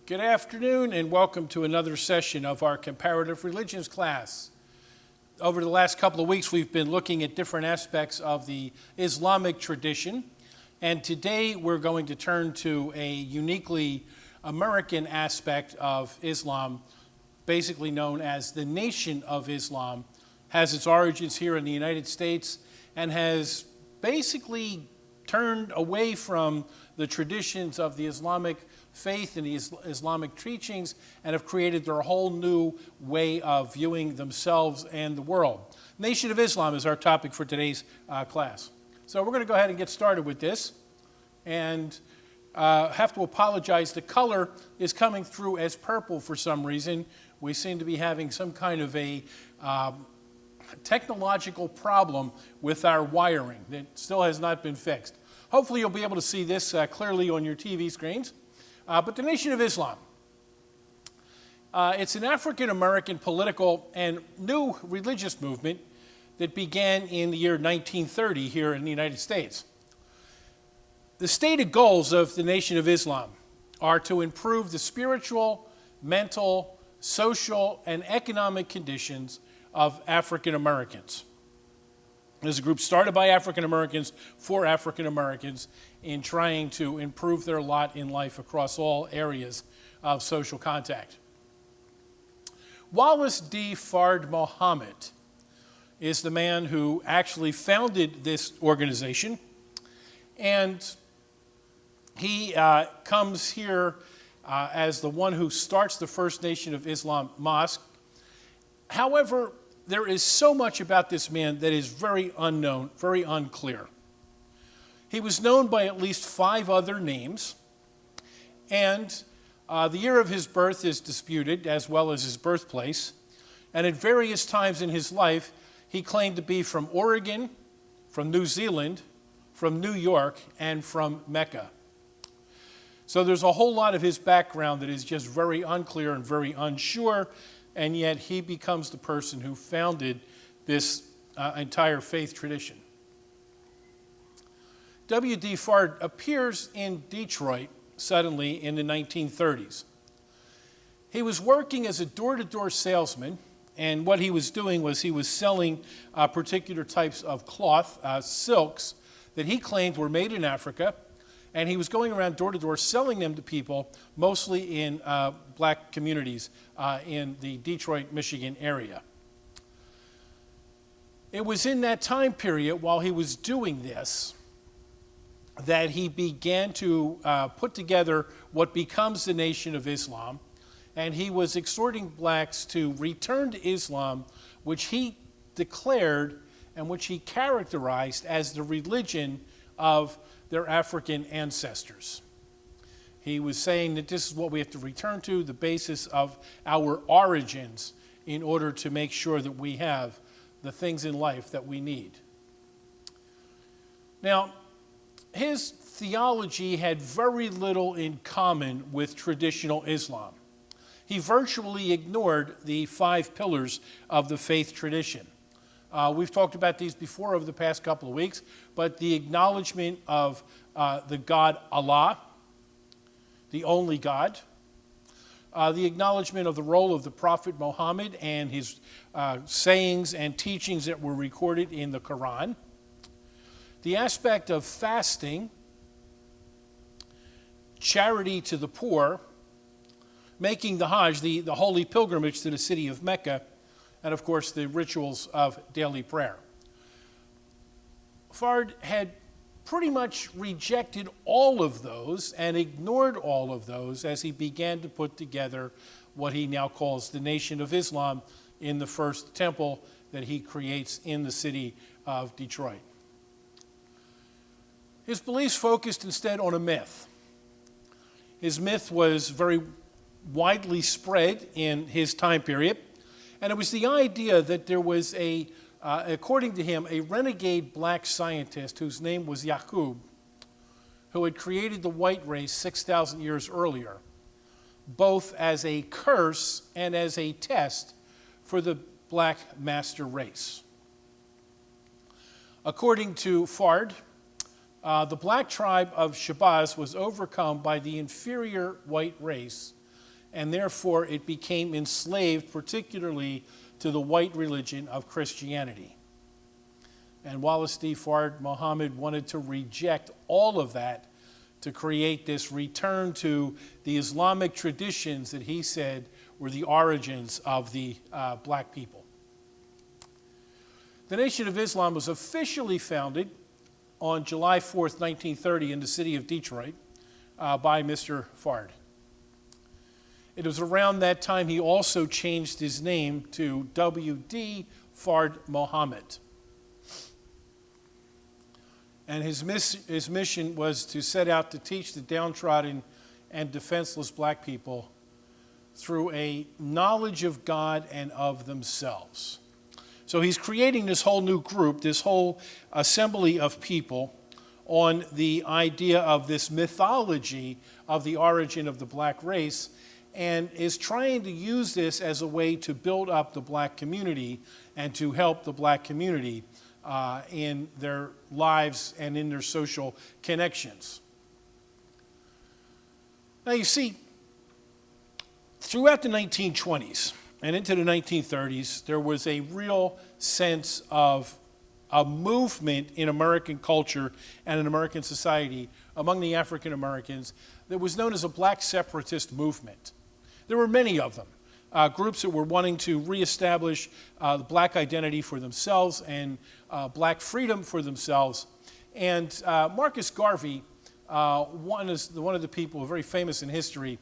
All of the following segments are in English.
Good afternoon and welcome to another session of our Comparative Religions class. Over the last couple of weeks we've been looking at different aspects of the Islamic tradition, and today we're going to turn to a uniquely American aspect of Islam, basically known as the Nation of Islam. Has its origins here in the United States and has basically turned away from the traditions of the Islamic faith and the Islamic teachings and have created their whole new way of viewing themselves and the world. Nation of Islam is our topic for today's class. So we're going to go ahead and get started with this, and have to apologize. The color is coming through as purple for some reason. We seem to be having some kind of a technological problem with our wiring that still has not been fixed. Hopefully you'll be able to see this clearly on your TV screens. But the Nation of Islam, it's an African-American political and new religious movement that began in the year 1930 here in the United States. The stated goals of the Nation of Islam are to improve the spiritual, mental, social, and economic conditions of African Americans. There's a group started by African Americans for African Americans in trying to improve their lot in life across all areas of social contact. Wallace D. Fard Muhammad is the man who actually founded this organization, and he comes here as the one who starts the first Nation of Islam mosque. However, there is so much about this man that is very unknown, very unclear. He was known by at least 5 other names, and the year of his birth is disputed, as well as his birthplace. And at various times in his life, he claimed to be from Oregon, from New Zealand, from New York, and from Mecca. So there's a whole lot of his background that is just very unclear and very unsure, and yet he becomes the person who founded this entire faith tradition. W.D. Fard appears in Detroit suddenly in the 1930s. He was working as a door-to-door salesman, and what he was doing was he was selling particular types of cloth, silks, that he claimed were made in Africa, and he was going around door-to-door selling them to people, mostly in black communities in the Detroit, Michigan area. It was in that time period while he was doing this that he began to put together what becomes the Nation of Islam, and he was exhorting blacks to return to Islam, which he declared and which he characterized as the religion of their African ancestors. He was saying that this is what we have to return to, the basis of our origins, in order to make sure that we have the things in life that we need. Now, his theology had very little in common with traditional Islam. He virtually ignored the 5 pillars of the faith tradition. We've talked about these before over the past couple of weeks, but the acknowledgement of the God Allah, the only God, the acknowledgement of the role of the Prophet Muhammad and his sayings and teachings that were recorded in the Quran, the aspect of fasting, charity to the poor, making the Hajj, the holy pilgrimage to the city of Mecca, and of course the rituals of daily prayer. Fard had pretty much rejected all of those and ignored all of those as he began to put together what he now calls the Nation of Islam in the first temple that he creates in the city of Detroit. His beliefs focused instead on a myth. His myth was very widely spread in his time period, and it was the idea that there was according to him, a renegade black scientist whose name was Yaqub, who had created the white race 6,000 years earlier, both as a curse and as a test for the black master race. According to Fard, the black tribe of Shabazz was overcome by the inferior white race and therefore it became enslaved, particularly to the white religion of Christianity. And Wallace D. Fard Muhammad wanted to reject all of that to create this return to the Islamic traditions that he said were the origins of the black people. The Nation of Islam was officially founded on July 4th, 1930 in the city of Detroit by Mr. Fard. It was around that time he also changed his name to W.D. Fard Muhammad. And his mission was to set out to teach the downtrodden and defenseless black people through a knowledge of God and of themselves. So he's creating this whole new group, this whole assembly of people on the idea of this mythology of the origin of the black race, and is trying to use this as a way to build up the black community and to help the black community in their lives and in their social connections. Now you see, throughout the 1920s and into the 1930s, there was a real sense of a movement in American culture and in American society among the African Americans that was known as a black separatist movement. There were many of them. Groups that were wanting to reestablish the black identity for themselves and black freedom for themselves. And Marcus Garvey, one of the people very famous in history,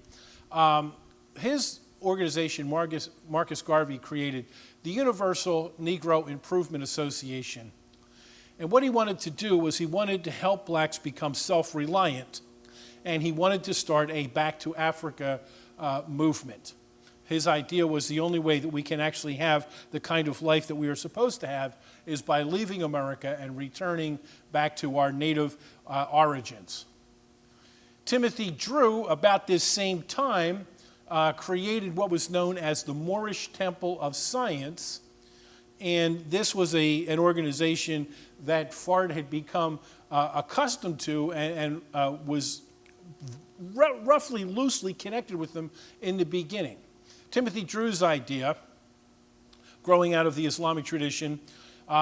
his organization, Marcus Garvey, created the Universal Negro Improvement Association. And what he wanted to do was he wanted to help blacks become self-reliant, and he wanted to start a Back to Africa movement. His idea was the only way that we can actually have the kind of life that we are supposed to have is by leaving America and returning back to our native origins. Timothy Drew, about this same time, created what was known as the Moorish Temple of Science, and this was an organization that Fard had become accustomed to and was roughly loosely connected with them in the beginning. Timothy Drew's idea, growing out of the Islamic tradition,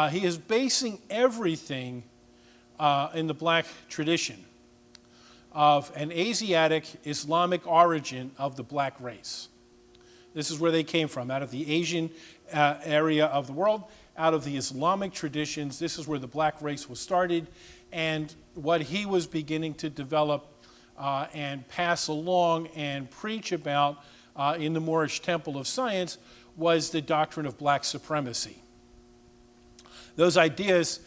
he is basing everything in the black tradition of an Asiatic Islamic origin of the black race. This is where they came from, out of the Asian area of the world, out of the Islamic traditions. This is where the black race was started, and what he was beginning to develop and pass along and preach about in the Moorish Temple of Science was the doctrine of black supremacy. Those ideas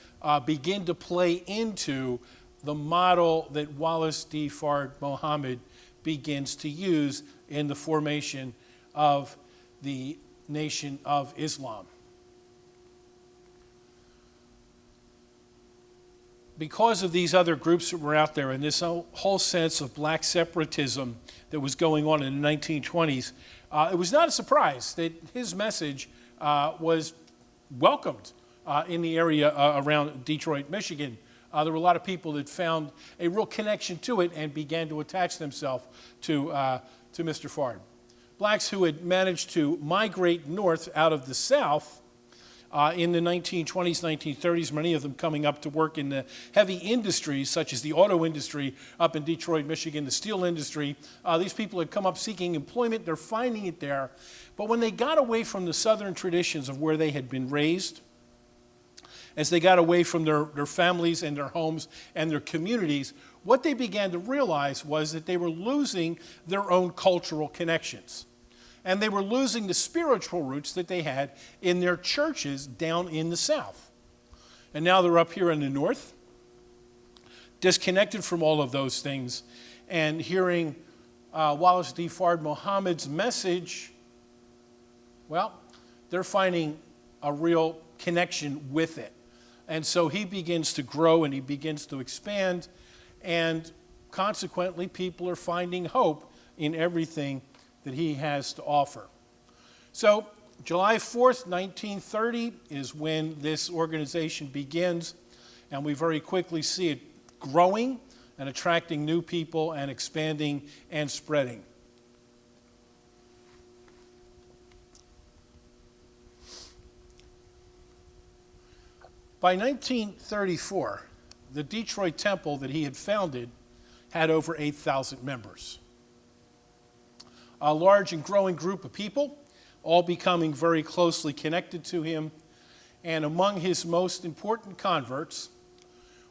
begin to play into the model that Wallace D. Fard Muhammad begins to use in the formation of the Nation of Islam. Because of these other groups that were out there and this whole sense of black separatism that was going on in the 1920s, it was not a surprise that his message was welcomed in the area around Detroit, Michigan. There were a lot of people that found a real connection to it and began to attach themselves to Mr. Fard. Blacks who had managed to migrate north out of the South in the 1920s, 1930s, many of them coming up to work in the heavy industries such as the auto industry up in Detroit, Michigan, the steel industry. These people had come up seeking employment. They're finding it there. But when they got away from the southern traditions of where they had been raised, as they got away from their families and their homes and their communities, what they began to realize was that they were losing their own cultural connections. And they were losing the spiritual roots that they had in their churches down in the South. And now they're up here in the North, disconnected from all of those things, and hearing Wallace D. Fard Muhammad's message, well, they're finding a real connection with it. And so he begins to grow and he begins to expand, and consequently, people are finding hope in everything that he has to offer. So July 4th, 1930 is when this organization begins, and we very quickly see it growing and attracting new people and expanding and spreading. By 1934, the Detroit temple that he had founded had over 8,000 members. A large and growing group of people, all becoming very closely connected to him. And among his most important converts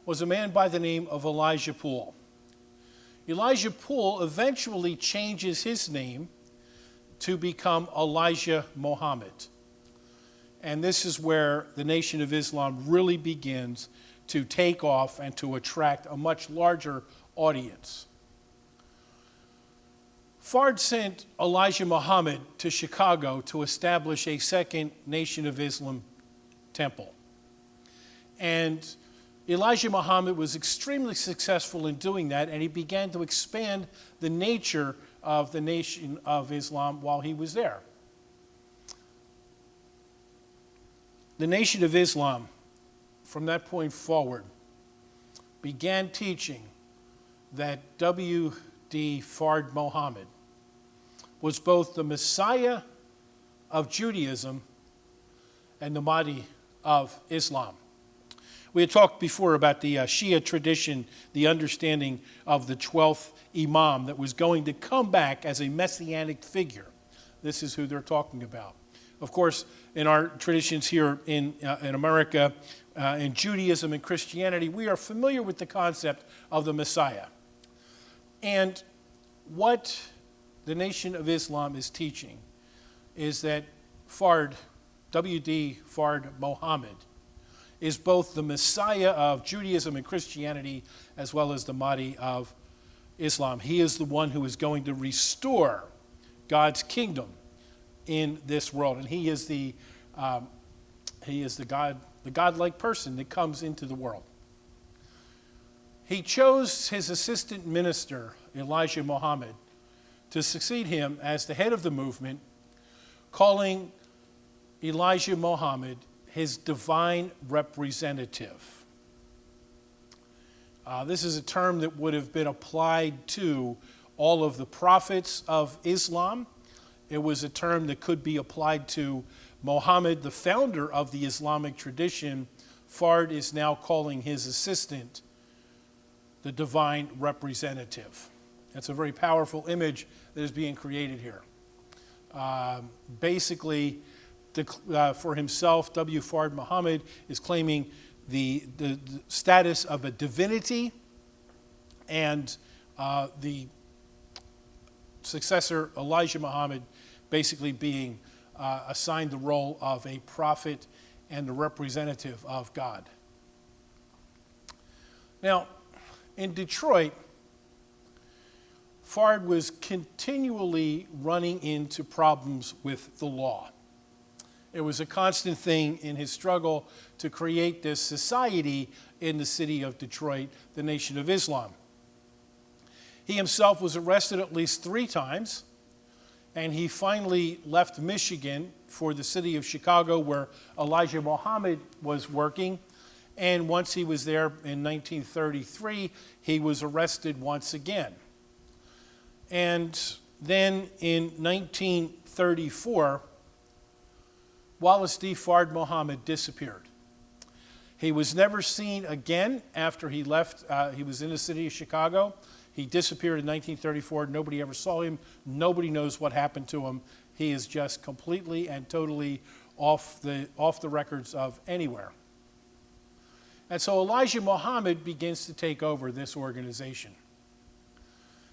was a man by the name of Elijah Poole. Elijah Poole eventually changes his name to become Elijah Muhammad. And this is where the Nation of Islam really begins to take off and to attract a much larger audience. Fard sent Elijah Muhammad to Chicago to establish a second Nation of Islam temple. And Elijah Muhammad was extremely successful in doing that, and he began to expand the nature of the Nation of Islam while he was there. The Nation of Islam, from that point forward, began teaching that W.D. Fard Muhammad was both the Messiah of Judaism and the Mahdi of Islam. We had talked before about the Shia tradition, the understanding of the 12th Imam that was going to come back as a messianic figure. This is who they're talking about. Of course, in our traditions here in America, in Judaism and Christianity, we are familiar with the concept of the Messiah. And what the Nation of Islam is teaching is that Fard, W.D. Fard Muhammad, is both the Messiah of Judaism and Christianity as well as the Mahdi of Islam. He is the one who is going to restore God's kingdom in this world, and he is the godlike person that comes into the world. He chose his assistant minister, Elijah Muhammad, to succeed him as the head of the movement, calling Elijah Muhammad his divine representative. This is a term that would have been applied to all of the prophets of Islam. It was a term that could be applied to Muhammad, the founder of the Islamic tradition. Fard is now calling his assistant the divine representative. That's a very powerful image that is being created here. Basically, for himself, W. Fard Muhammad is claiming the status of a divinity, and the successor, Elijah Muhammad, basically being assigned the role of a prophet and the representative of God. Now, in Detroit, Fard was continually running into problems with the law. It was a constant thing in his struggle to create this society in the city of Detroit, the Nation of Islam. He himself was arrested at least 3 times, and he finally left Michigan for the city of Chicago, where Elijah Muhammad was working. And once he was there in 1933, he was arrested once again. And then in 1934, Wallace D. Fard Muhammad disappeared. He was never seen again after he left. He was in the city of Chicago. He disappeared in 1934. Nobody ever saw him. Nobody knows what happened to him. He is just completely and totally off the records of anywhere. And so Elijah Muhammad begins to take over this organization.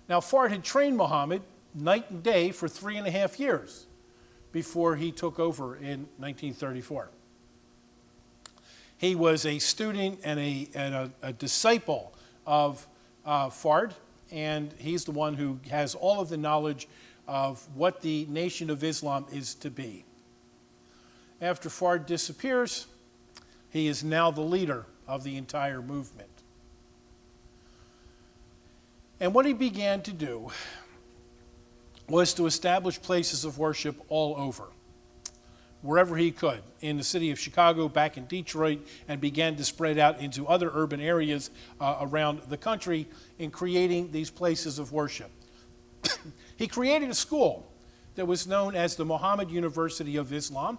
Now, Fard had trained Muhammad night and day for 3.5 years before he took over in 1934. He was a student and a disciple of Fard, and he's the one who has all of the knowledge of what the Nation of Islam is to be. After Fard disappears, he is now the leader of the entire movement. And what he began to do was to establish places of worship all over, wherever he could, in the city of Chicago, back in Detroit, and began to spread out into other urban areas around the country in creating these places of worship. He created a school that was known as the Muhammad University of Islam,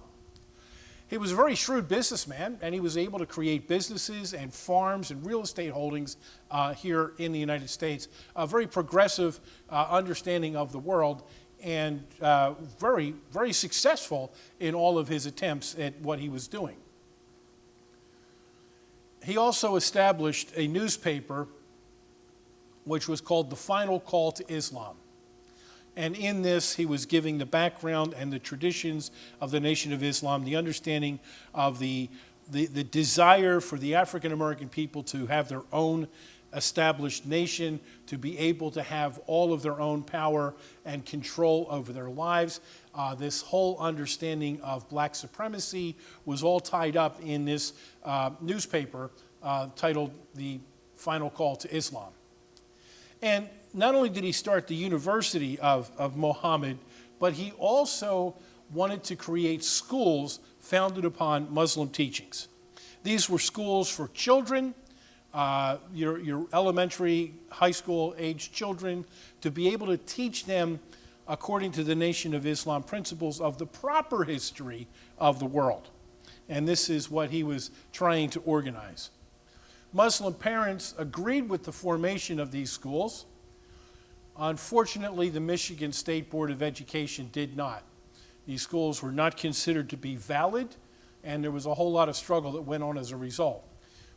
He was a very shrewd businessman, and he was able to create businesses and farms and real estate holdings here in the United States. A very progressive understanding of the world, and very, very successful in all of his attempts at what he was doing. He also established a newspaper which was called The Final Call to Islam. And in this, he was giving the background and the traditions of the Nation of Islam, the understanding of the desire for the African American people to have their own established nation, to be able to have all of their own power and control over their lives. This whole understanding of black supremacy was all tied up in this newspaper titled The Final Call to Islam. And not only did he start the University of Muhammad, but he also wanted to create schools founded upon Muslim teachings. These were schools for children, your elementary, high school age children, to be able to teach them according to the Nation of Islam principles of the proper history of the world. And this is what he was trying to organize. Muslim parents agreed with the formation of these schools. Unfortunately, the Michigan State Board of Education did not. These schools were not considered to be valid, and there was a whole lot of struggle that went on as a result.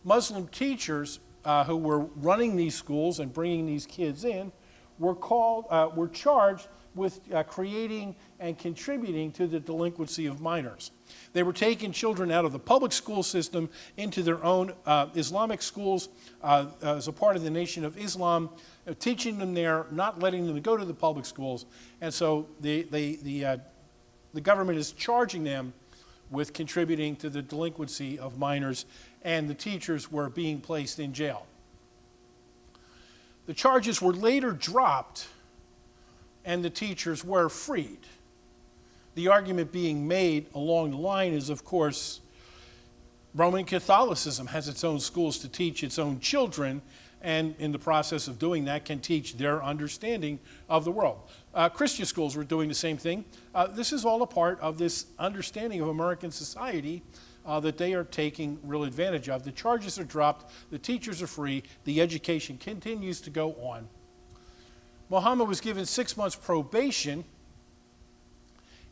Muslim teachers who were running these schools and bringing these kids in were charged with creating and contributing to the delinquency of minors. They were taking children out of the public school system into their own Islamic schools as a part of the Nation of Islam, teaching them there, not letting them go to the public schools. And so the government is charging them with contributing to the delinquency of minors, and the teachers were being placed in jail. The charges were later dropped, and the teachers were freed. The argument being made along the line is, of course, Roman Catholicism has its own schools to teach its own children, and in the process of doing that can teach their understanding of the world. Christian schools were doing the same thing. This is all a part of this understanding of American society that they are taking real advantage of. The charges are dropped, the teachers are free, the education continues to go on. Muhammad was given 6 months probation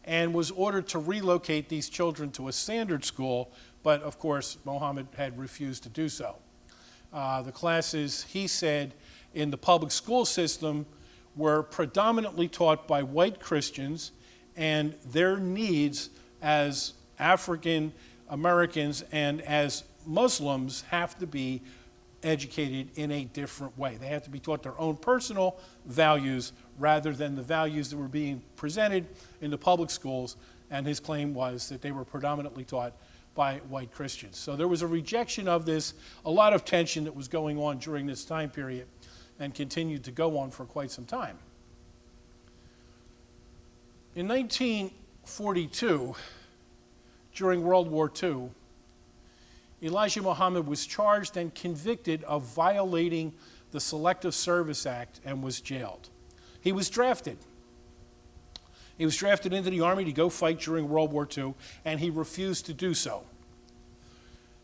and was ordered to relocate these children to a standard school, but of course Muhammad had refused to do so. The classes, he said, in the public school system were predominantly taught by white Christians, and their needs as African Americans and as Muslims have to be educated in a different way. They have to be taught their own personal values rather than the values that were being presented in the public schools, and his claim was that they were predominantly taught by white Christians. So there was a rejection of this, a lot of tension that was going on during this time period and continued to go on for quite some time. In 1942, during World War II, Elijah Muhammad was charged and convicted of violating the Selective Service Act and was jailed. He was drafted. He was drafted into the army to go fight during World War II, and he refused to do so.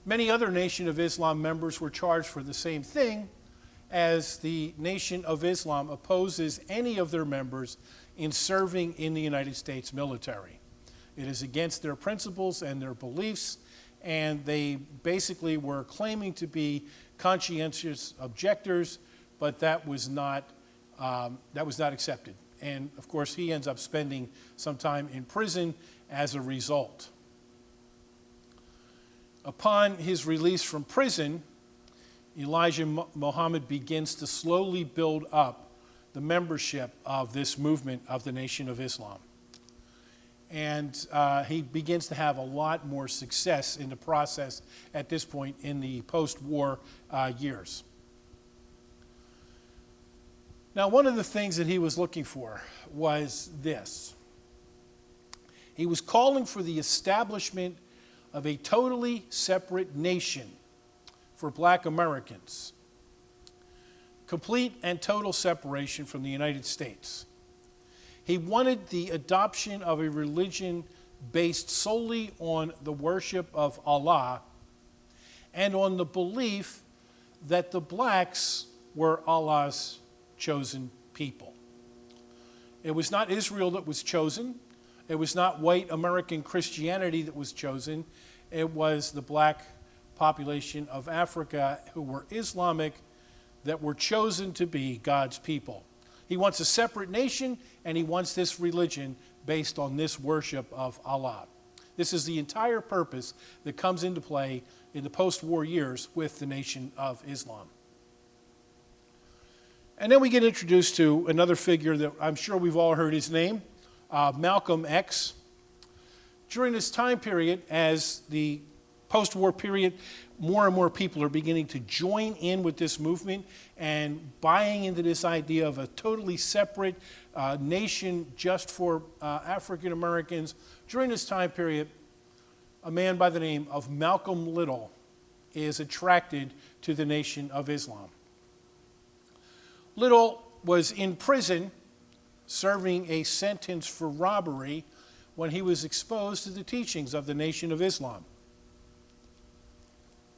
Many other Nation of Islam members were charged for the same thing, as the Nation of Islam opposes any of their members in serving in the United States military. It is against their principles and their beliefs, and they basically were claiming to be conscientious objectors, but that was not accepted. And of course, he ends up spending some time in prison as a result. Upon his release from prison, Elijah Muhammad begins to slowly build up the membership of this movement of the Nation of Islam. And he begins to have a lot more success in the process at this point in the post-war years. Now, one of the things that he was looking for was this. He was calling for the establishment of a totally separate nation for black Americans. Complete and total separation from the United States. He wanted the adoption of a religion based solely on the worship of Allah and on the belief that the blacks were Allah's chosen people. It was not Israel that was chosen. It was not white American Christianity that was chosen. It was the black population of Africa who were Islamic that were chosen to be God's people. He wants a separate nation, and he wants this religion based on this worship of Allah. This is the entire purpose that comes into play in the post-war years with the Nation of Islam. And then we get introduced to another figure that I'm sure we've all heard his name, Malcolm X. During this time period, as the post-war period, more and more people are beginning to join in with this movement and buying into this idea of a totally separate nation just for African Americans. During this time period, a man by the name of Malcolm Little is attracted to the Nation of Islam. Little was in prison serving a sentence for robbery when he was exposed to the teachings of the Nation of Islam.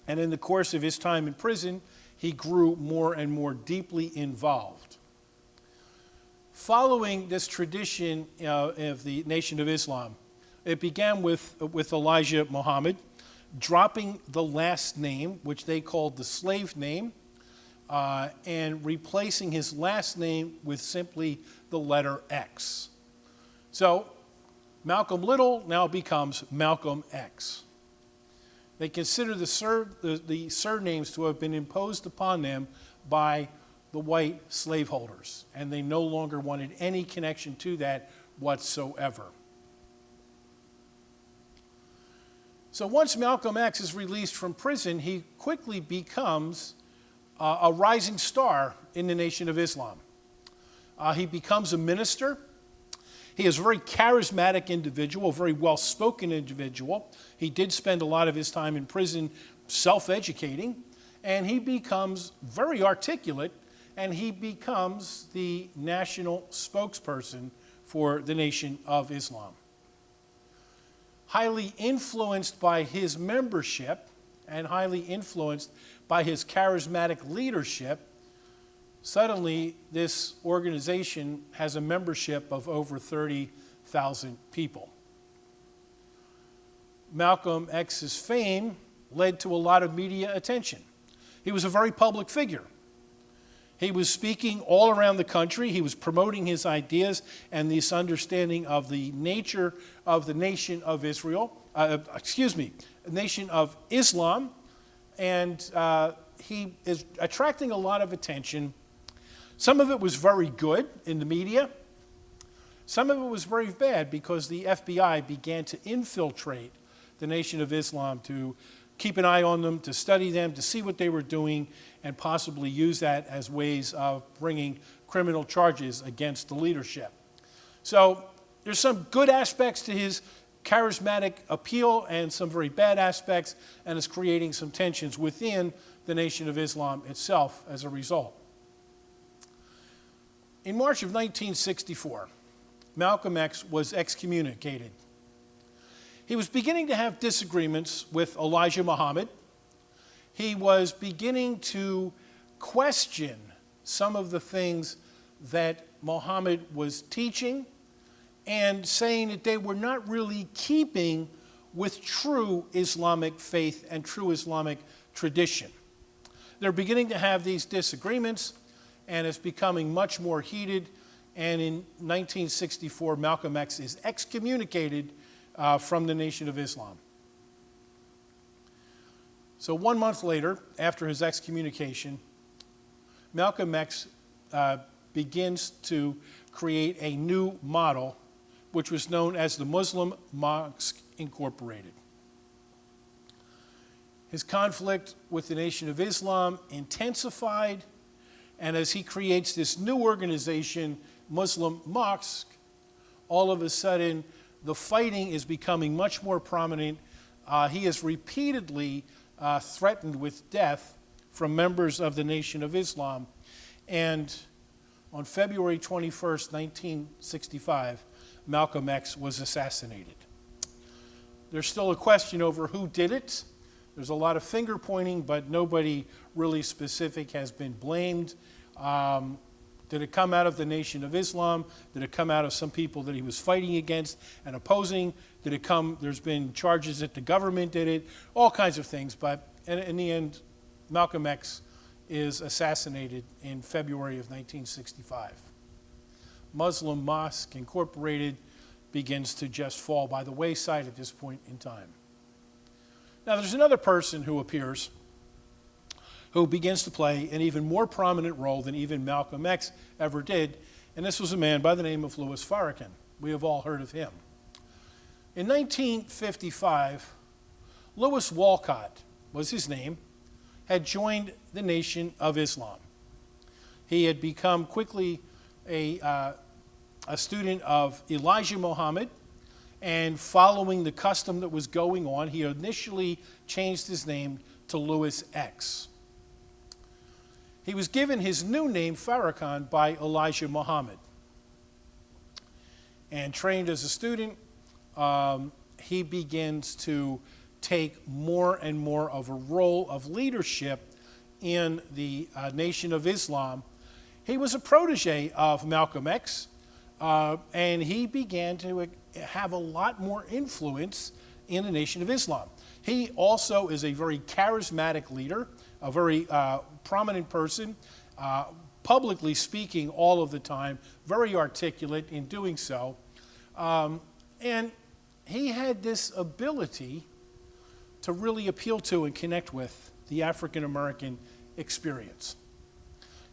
And in the course of his time in prison, he grew more and more deeply involved. Following this tradition of the Nation of Islam, it began with Elijah Muhammad dropping the last name, which they called the slave name, and replacing his last name with simply the letter X. So Malcolm Little now becomes Malcolm X. They consider the surnames to have been imposed upon them by the white slaveholders, and they no longer wanted any connection to that whatsoever. So once Malcolm X is released from prison, he quickly becomes a rising star in the Nation of Islam. He becomes a minister. He is a very charismatic individual, a very well-spoken individual. He did spend a lot of his time in prison self-educating, and he becomes very articulate, and he becomes the national spokesperson for the Nation of Islam. Highly influenced by his membership and highly influenced by his charismatic leadership, suddenly this organization has a membership of over 30,000 people. Malcolm X's fame led to a lot of media attention. He was a very public figure. He was speaking all around the country. He was promoting his ideas and this understanding of the nature of the Nation of Nation of Islam. And he is attracting a lot of attention. Some of it was very good in the media. Some of it was very bad because the FBI began to infiltrate the Nation of Islam to keep an eye on them, to study them, to see what they were doing, and possibly use that as ways of bringing criminal charges against the leadership. So there's some good aspects to his charismatic appeal and some very bad aspects, and it's creating some tensions within the Nation of Islam itself as a result. In March of 1964, Malcolm X was excommunicated. He was beginning to have disagreements with Elijah Muhammad. He was beginning to question some of the things that Muhammad was teaching and saying that they were not really keeping with true Islamic faith and true Islamic tradition. They're beginning to have these disagreements, and it's becoming much more heated. And in 1964, Malcolm X is excommunicated from the Nation of Islam. So 1 month later, after his excommunication, Malcolm X begins to create a new model, which was known as the Muslim Mosque Incorporated. His conflict with the Nation of Islam intensified, and as he creates this new organization, Muslim Mosque, all of a sudden the fighting is becoming much more prominent. He is repeatedly threatened with death from members of the Nation of Islam. And on February 21st, 1965, Malcolm X was assassinated. There's still a question over who did it. There's a lot of finger pointing, but nobody really specific has been blamed. Did it come out of the Nation of Islam? Did it come out of some people that he was fighting against and opposing? There's been charges that the government did it, all kinds of things. But in the end, Malcolm X is assassinated in February of 1965. Muslim Mosque Incorporated begins to just fall by the wayside at this point in time. Now there's another person who appears who begins to play an even more prominent role than even Malcolm X ever did, and this was a man by the name of Louis Farrakhan. We have all heard of him. In 1955, Louis Walcott was his name, had joined the Nation of Islam. He had become quickly a student of Elijah Muhammad, and following the custom that was going on, he initially changed his name to Louis X. He was given his new name, Farrakhan, by Elijah Muhammad. And trained as a student, he begins to take more and more of a role of leadership in the Nation of Islam. He was a protege of Malcolm X, and he began to have a lot more influence in the Nation of Islam. He also is a very charismatic leader, a very prominent person, publicly speaking all of the time, very articulate in doing so. And he had this ability to really appeal to and connect with the African American experience.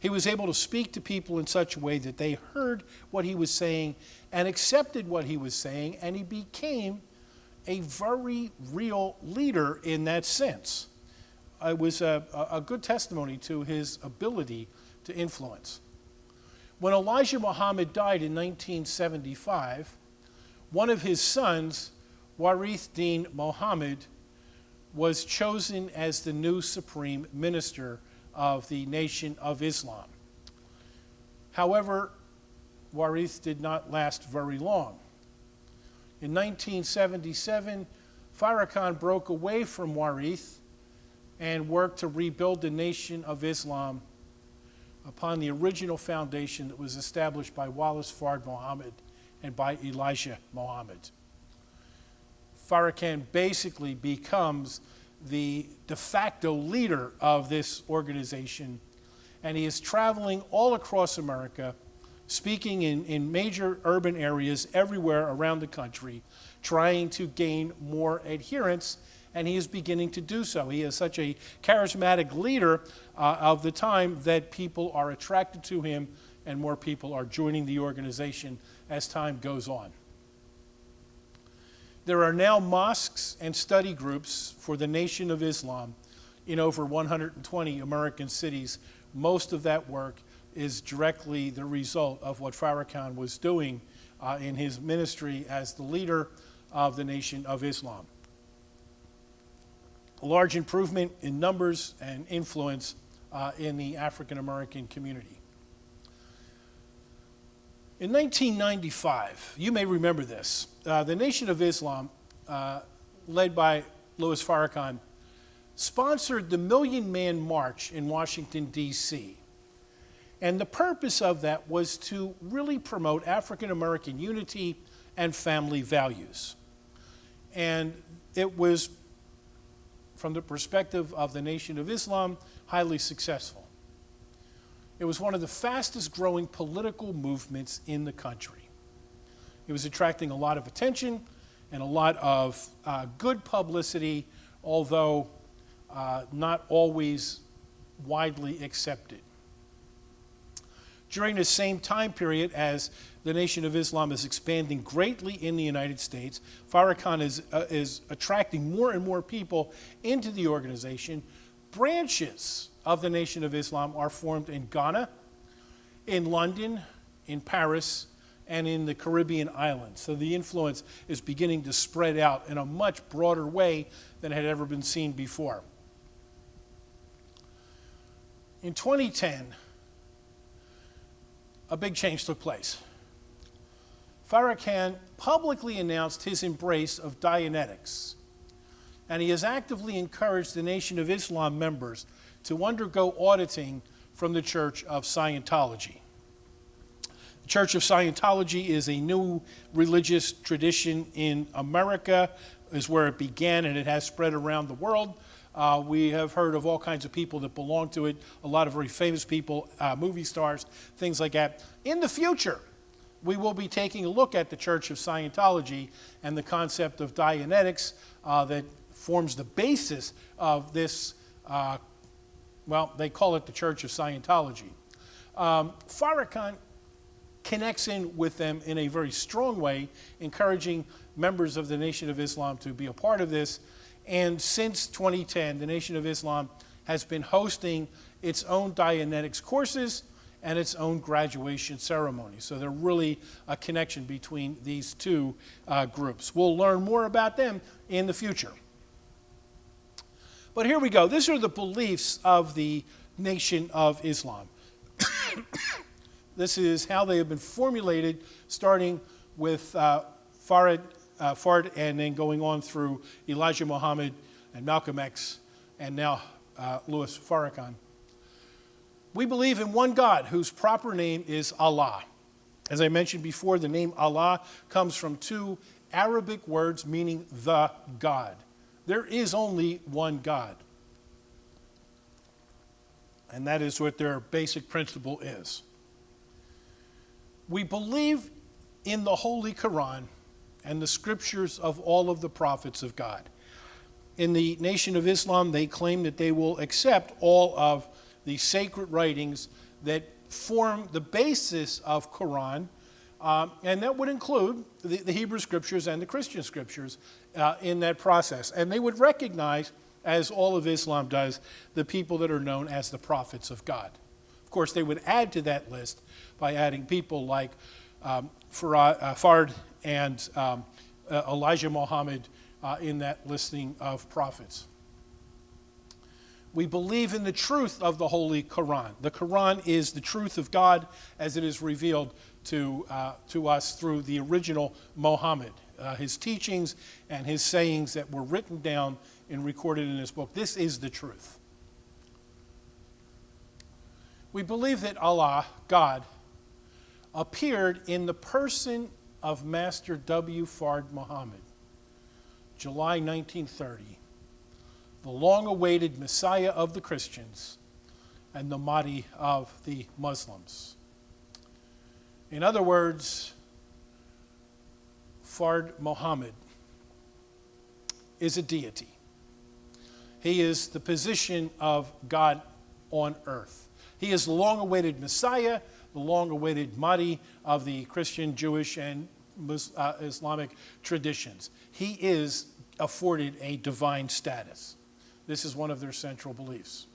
He was able to speak to people in such a way that they heard what he was saying and accepted what he was saying, and he became a very real leader in that sense. It was a good testimony to his ability to influence. When Elijah Muhammad died in 1975, one of his sons, Warith Din Muhammad, was chosen as the new supreme minister of the Nation of Islam. However, Warith did not last very long. In 1977, Farrakhan broke away from Warith and worked to rebuild the Nation of Islam upon the original foundation that was established by Wallace Fard Muhammad and by Elijah Muhammad. Farrakhan basically becomes the de facto leader of this organization, and he is traveling all across America, speaking in major urban areas everywhere around the country, trying to gain more adherents, and he is beginning to do so. He is such a charismatic leader of the time that people are attracted to him, and more people are joining the organization as time goes on. There are now mosques and study groups for the Nation of Islam in over 120 American cities. Most of that work is directly the result of what Farrakhan was doing in his ministry as the leader of the Nation of Islam. A large improvement in numbers and influence in the African American community. In 1995, you may remember this, the Nation of Islam, led by Louis Farrakhan, sponsored the Million Man March in Washington, D.C. And the purpose of that was to really promote African American unity and family values. And it was, from the perspective of the Nation of Islam, highly successful. It was one of the fastest growing political movements in the country. It was attracting a lot of attention and a lot of good publicity, although not always widely accepted. During the same time period as the Nation of Islam is expanding greatly in the United States, Farrakhan is attracting more and more people into the organization. Branches of the Nation of Islam are formed in Ghana, in London, in Paris, and in the Caribbean islands. So the influence is beginning to spread out in a much broader way than had ever been seen before. In 2010, a big change took place. Farrakhan publicly announced his embrace of Dianetics, and he has actively encouraged the Nation of Islam members to undergo auditing from the Church of Scientology. The Church of Scientology is a new religious tradition in America, is where it began, and it has spread around the world. We have heard of all kinds of people that belong to it, a lot of very famous people, movie stars, things like that. In the future, we will be taking a look at the Church of Scientology and the concept of Dianetics that forms the basis of this, they call it the Church of Scientology. Farrakhan connects in with them in a very strong way, encouraging members of the Nation of Islam to be a part of this. And since 2010, the Nation of Islam has been hosting its own Dianetics courses and its own graduation ceremony. So there's really a connection between these two groups. We'll learn more about them in the future. But here we go. These are the beliefs of the Nation of Islam. This is how they have been formulated, starting with Fard and then going on through Elijah Muhammad and Malcolm X and now Louis Farrakhan. We believe in one God whose proper name is Allah. As I mentioned before, the name Allah comes from two Arabic words meaning the God. There is only one God. And that is what their basic principle is. We believe in the Holy Quran and the scriptures of all of the prophets of God. In the Nation of Islam, they claim that they will accept all of the sacred writings that form the basis of Quran, and that would include the Hebrew scriptures and the Christian scriptures in that process. And they would recognize, as all of Islam does, the people that are known as the prophets of God. Of course, they would add to that list by adding people like Fard and Elijah Muhammad in that listing of prophets. We believe in the truth of the Holy Quran. The Quran is the truth of God as it is revealed to us through the original Muhammad, his teachings and his sayings that were written down and recorded in his book. This is the truth. We believe that Allah, God, appeared in the person of Master W. Fard Muhammad, July 1930, the long-awaited Messiah of the Christians and the Mahdi of the Muslims. In other words, Fard Muhammad is a deity. He is the position of God on earth. He is the long-awaited Messiah, the long-awaited Mahdi of the Christian, Jewish, and Islamic traditions. He is afforded a divine status. This is one of their central beliefs.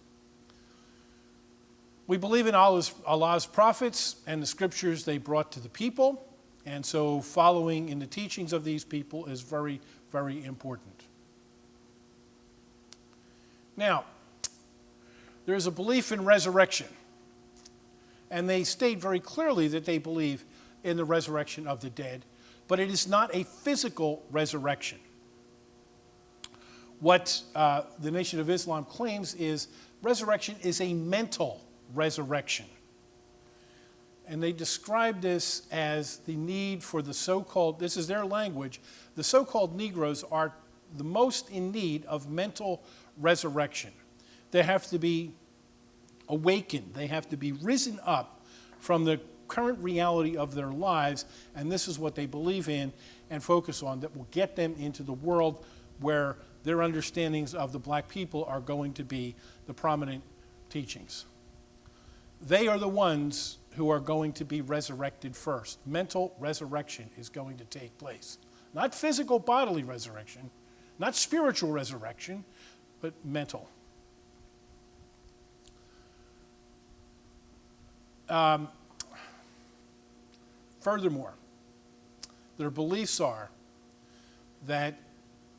We believe in Allah's prophets and the scriptures they brought to the people, and so following in the teachings of these people is very, very important. Now, there's a belief in resurrection, and they state very clearly that they believe in the resurrection of the dead, but it is not a physical resurrection. What the Nation of Islam claims is resurrection is a mental resurrection. And they describe this as the need for the so-called, this is their language, the so-called Negroes are the most in need of mental resurrection. They have to be awakened. They have to be risen up from the current reality of their lives, and this is what they believe in and focus on that will get them into the world where their understandings of the black people are going to be the prominent teachings. They are the ones who are going to be resurrected first. Mental resurrection is going to take place. Not physical bodily resurrection, not spiritual resurrection, but mental. Furthermore, their beliefs are that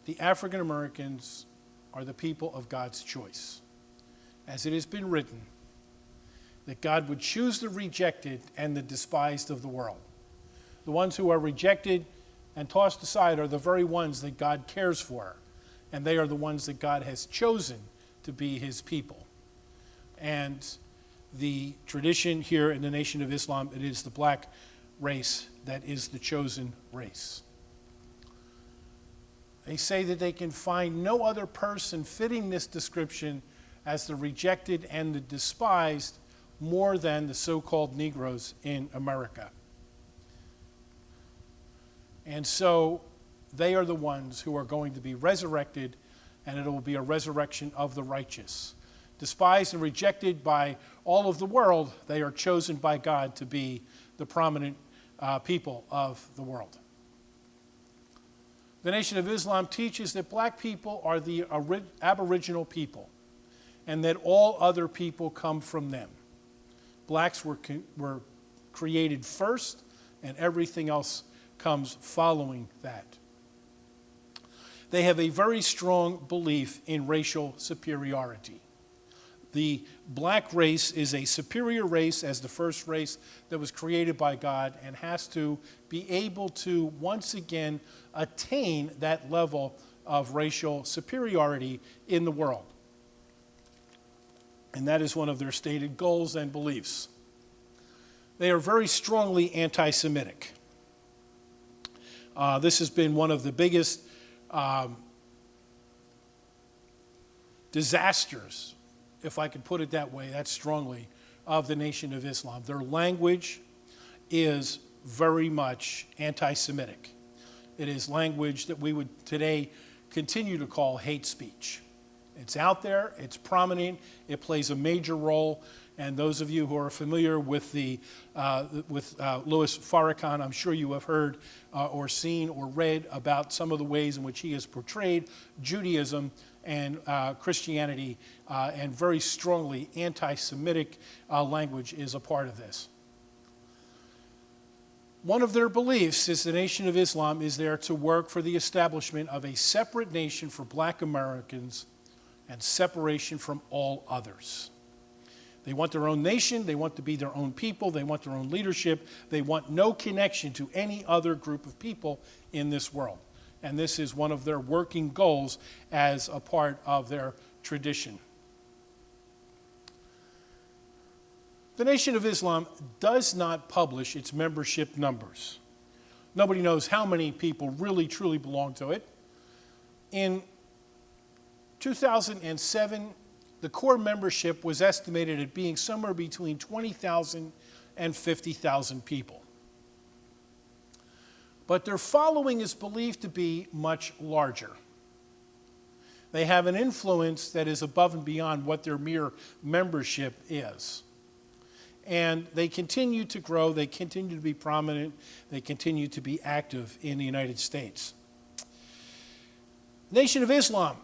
the African Americans are the people of God's choice. As it has been written, that God would choose the rejected and the despised of the world. The ones who are rejected and tossed aside are the very ones that God cares for, and they are the ones that God has chosen to be his people. And the tradition here in the Nation of Islam, it is the black race that is the chosen race. They say that they can find no other person fitting this description as the rejected and the despised more than the so-called Negroes in America. And so they are the ones who are going to be resurrected, and it will be a resurrection of the righteous. Despised and rejected by all of the world, they are chosen by God to be the prominent people of the world. The Nation of Islam teaches that black people are the aboriginal people, and that all other people come from them. Blacks were created first, and everything else comes following that. They have a very strong belief in racial superiority. The black race is a superior race as the first race that was created by God, and has to be able to once again attain that level of racial superiority in the world. And that is one of their stated goals and beliefs. They are very strongly anti-Semitic. This has been one of the biggest disasters, if I could put it that way, that strongly, of the Nation of Islam. Their language is very much anti-Semitic. It is language that we would today continue to call hate speech. It's out there, it's prominent, it plays a major role, and those of you who are familiar with Louis Farrakhan, I'm sure you have heard or seen or read about some of the ways in which he has portrayed Judaism and Christianity, and very strongly anti-Semitic language is a part of this. One of their beliefs is the Nation of Islam is there to work for the establishment of a separate nation for black Americans and separation from all others. They want their own nation, they want to be their own people, they want their own leadership, they want no connection to any other group of people in this world. And this is one of their working goals as a part of their tradition. The Nation of Islam does not publish its membership numbers. Nobody knows how many people really, truly belong to it. In 2007, the core membership was estimated at being somewhere between 20,000 and 50,000 people. But their following is believed to be much larger. They have an influence that is above and beyond what their mere membership is. And they continue to grow, they continue to be prominent, they continue to be active in the United States. Nation of Islam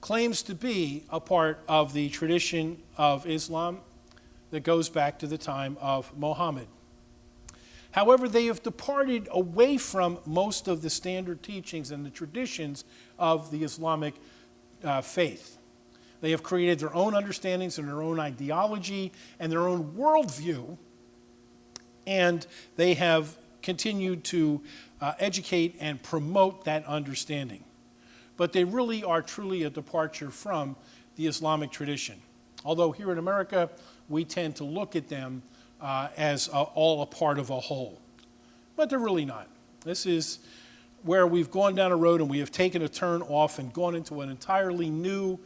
claims to be a part of the tradition of Islam that goes back to the time of Muhammad. However, they have departed away from most of the standard teachings and the traditions of the Islamic faith. They have created their own understandings and their own ideology and their own worldview, and they have continued to educate and promote that understanding. But they really are truly a departure from the Islamic tradition. Although here in America, we tend to look at them as all a part of a whole. But they're really not. This is where we've gone down a road and we have taken a turn off and gone into an entirely new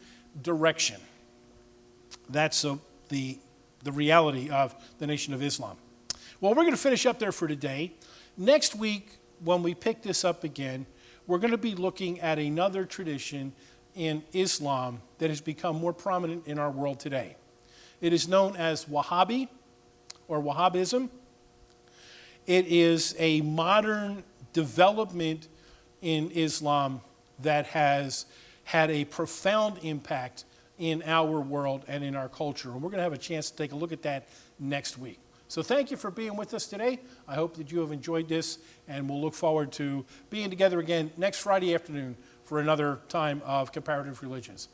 direction. That's the reality of the Nation of Islam. Well, we're going to finish up there for today. Next week, when we pick this up again, we're going to be looking at another tradition in Islam that has become more prominent in our world today. It is known as Wahhabi or Wahhabism. It is a modern development in Islam that has had a profound impact in our world and in our culture. And we're going to have a chance to take a look at that next week. So thank you for being with us today. I hope that you have enjoyed this, and we'll look forward to being together again next Friday afternoon for another time of Comparative Religions.